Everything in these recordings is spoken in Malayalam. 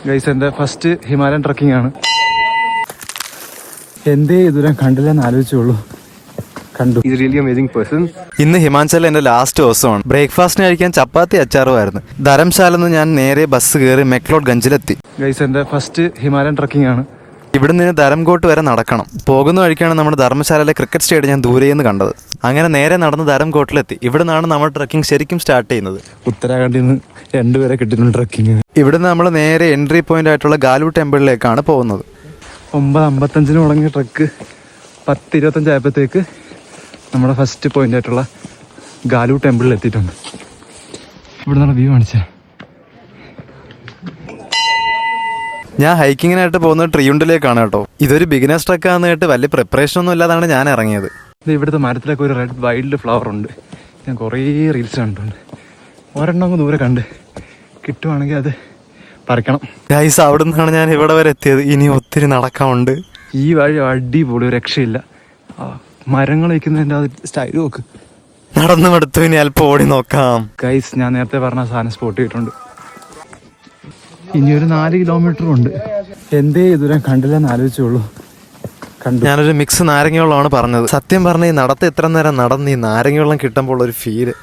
ഗൈസ്, എൻ്റെ ഫസ്റ്റ് ഹിമാലയൻ ട്രക്കിംഗ് ആണ്. എന്തേ ഇതുവരെ കണ്ടില്ലെന്ന് ആലോചിച്ചോളൂ. കണ്ടു. He's really amazing person. ഇന്ന് ഹിമാചലിൽ എൻ്റെ ലാസ്റ്റ് ദിവസമാണ്. ബ്രേക്ക്ഫാസ്റ്റിന് കഴിക്കാൻ ചപ്പാത്തി അച്ചാറുമായിരുന്നു. ധരംശാലെന്ന് ഞാൻ നേരെ ബസ് കയറി മെക്ലോഡ്ഗഞ്ചിലെത്തി. ഗൈസ്, എൻ്റെ ഫസ്റ്റ് ഹിമാലയൻ ട്രക്കിംഗ് ആണ്. ഇവിടെ നിന്ന് ധരംകോട്ട് വരെ നടക്കണം. പോകുന്ന വഴിക്കാണ് നമ്മുടെ ധർമ്മശാലയിലെ ക്രിക്കറ്റ് സ്റ്റേഡിയം ഞാൻ ദൂരെയെന്ന് കണ്ടത്. അങ്ങനെ നേരെ നടന്ന് ധരംകോട്ടിലെത്തി. ഇവിടെ നിന്നാണ് നമ്മുടെ ട്രക്കിംഗ് ശരിക്കും സ്റ്റാർട്ട് ചെയ്യുന്നത്. ഉത്തരാഖണ്ഡിൽ നിന്ന് 2 പേരെ കിട്ടിയിട്ടുണ്ട് ട്രക്കിങ്. ഇവിടുന്ന് നമ്മൾ നേരെ എൻട്രി പോയിന്റ് ആയിട്ടുള്ള ഗാലു ടെമ്പിളിലേക്കാണ് പോകുന്നത്. 9:55 തുടങ്ങിയ ട്രക്ക് 10:25 ആയപ്പോഴത്തേക്ക് നമ്മുടെ ഫസ്റ്റ് പോയിന്റ് ആയിട്ടുള്ള ഗാലു ടെമ്പിളിൽ എത്തിയിട്ടുണ്ട്. ഇവിടെ നിന്നുള്ള വ്യൂ കാണിച്ചാൽ ഞാൻ ഹൈക്കിങ്ങിനായിട്ട് പോകുന്നത് ട്രിയുണ്ടിലേക്കാണ് കേട്ടോ. ഇതൊരു ബിഗിനേഴ്സ് ട്രക്കാന്ന് കേട്ട് വലിയ പ്രിപ്പറേഷൻ ഒന്നും ഇല്ലാതാണ് ഞാൻ ഇറങ്ങിയത്. ഇവിടുത്തെ മരത്തിലൊക്കെ ഒരു റെഡ് വൈൽഡ് ഫ്ലവർ ഉണ്ട്. ഞാൻ കുറേ റീൽസ് കണ്ടിട്ടുണ്ട്. ഒരെണ്ണം ദൂരെ കണ്ട് കിട്ടുവാണെങ്കിൽ അത് പറിക്കണം. ഗൈസ്, അവിടെ നിന്നാണ് ഞാൻ ഇവിടെ വരെ എത്തിയത്. ഇനി ഒത്തിരി നടക്കാനുണ്ട്. ഈ വഴി അടിപൊളി, ഒരു രക്ഷയില്ല. മരങ്ങൾ വയ്ക്കുന്നതിൻ്റെ അത് സ്റ്റൈൽ നോക്ക്. നടന്നു മടുത്തു, ഇനി അല്പം ഓടി നോക്കാം. ഗൈസ്, ഞാൻ നേരത്തെ പറഞ്ഞ സാധനം സ്പോട്ട് ചെയ്തിട്ടുണ്ട്. ഇനിയൊരു 4 കിലോമീറ്റർ ഉണ്ട്. എന്തേ ഇതുവരെ കണ്ടില്ലെന്ന് ആലോചിച്ചോളൂ. കണ്ടു. ഞാനൊരു മിക്സ് നാരങ്ങവെള്ളമാണ് പറഞ്ഞത്. സത്യം പറഞ്ഞ ഈ നടത്ത് ഇത്ര നേരം നടന്ന് ഈ നാരങ്ങവെള്ളം കിട്ടുമ്പോൾ ഒരു ഫീല്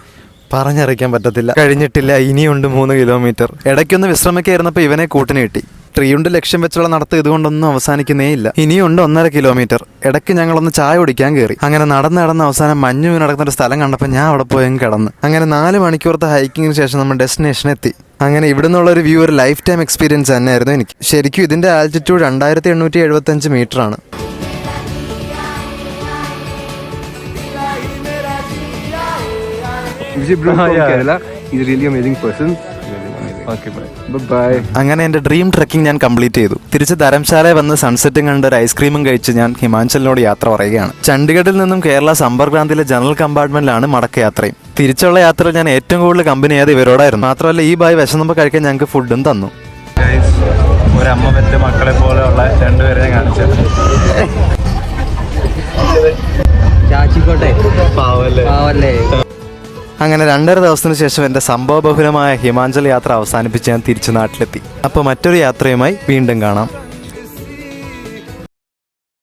പറഞ്ഞറിയിക്കാൻ പറ്റത്തില്ല. കഴിഞ്ഞിട്ടില്ല, ഇനിയുണ്ട് 3 കിലോമീറ്റർ. ഇടയ്ക്കൊന്ന് വിശ്രമിക്കായിരുന്നപ്പോൾ ഇവനെ കൂട്ടിന് കിട്ടി. ട്രിയുണ്ട് ലക്ഷ്യം വെച്ചുള്ള നടത്ത് ഇതുകൊണ്ടൊന്നും അവസാനിക്കുന്നേ ഇല്ല. ഇനിയുണ്ട് 1.5 കിലോമീറ്റർ. ഇടയ്ക്ക് ഞങ്ങളൊന്ന് ചായ കുടിക്കാൻ കയറി. അങ്ങനെ നടന്ന് അവസാനം മഞ്ഞു നടക്കുന്ന ഒരു സ്ഥലം കണ്ടപ്പോൾ ഞാൻ അവിടെ പോയി കിടന്ന്. അങ്ങനെ 4 മണിക്കൂറത്തെ ഹൈക്കിങ്ങിന് ശേഷം നമ്മൾ ഡെസ്റ്റിനേഷൻ എത്തി. അങ്ങനെ ഇവിടെ നിന്നുള്ളൊരു വ്യൂ ഒരു ലൈഫ് ടൈം എക്സ്പീരിയൻസ് തന്നെയായിരുന്നു എനിക്ക്. ശരിക്കും ഇതിന്റെ ആൾട്ടിറ്റ്യൂഡ് 2875 മീറ്റർ ആണ്. He's really amazing person. Okay, bye. Bye. അങ്ങനെ എൻ്റെ ഡ്രീം ട്രക്കിംഗ് ഞാൻ കംപ്ലീറ്റ് ചെയ്തു. തിരിച്ച് ധരംശാലയിൽ വന്ന് സൺസെറ്റും കണ്ട് ഒരു ഐസ്ക്രീമും കഴിച്ച് ഞാൻ ഹിമാചലിനോട് യാത്ര പറയുകയാണ്. ചണ്ഡീഗഡിൽ നിന്നും കേരള സമ്പർക്രാന്തിയിലെ ജനറൽ കമ്പാർട്ട്മെന്റിലാണ് മടക്കയാത്രയും. തിരിച്ചുള്ള യാത്രയിൽ ഞാൻ ഏറ്റവും കൂടുതൽ കമ്പനി ചെയ്ത് ഇവരോടായിരുന്നു. മാത്രമല്ല ഈ ബായ് വിശന്നപ്പോൾ കഴിക്കാൻ ഞങ്ങൾക്ക് ഫുഡും തന്നു. ഒരമ്മ പെറ്റ മക്കളെ പോലെയുള്ള 2 പേരെ ഞാൻ കാണിച്ചത്. അങ്ങനെ 2.5 ദിവസത്തിന് ശേഷം എൻ്റെ സംഭവബഹുലമായ ഹിമാചൽ യാത്ര അവസാനിപ്പിച്ച് ഞാൻ തിരിച്ചു നാട്ടിലെത്തി. അപ്പോൾ മറ്റൊരു യാത്രയുമായി വീണ്ടും കാണാം.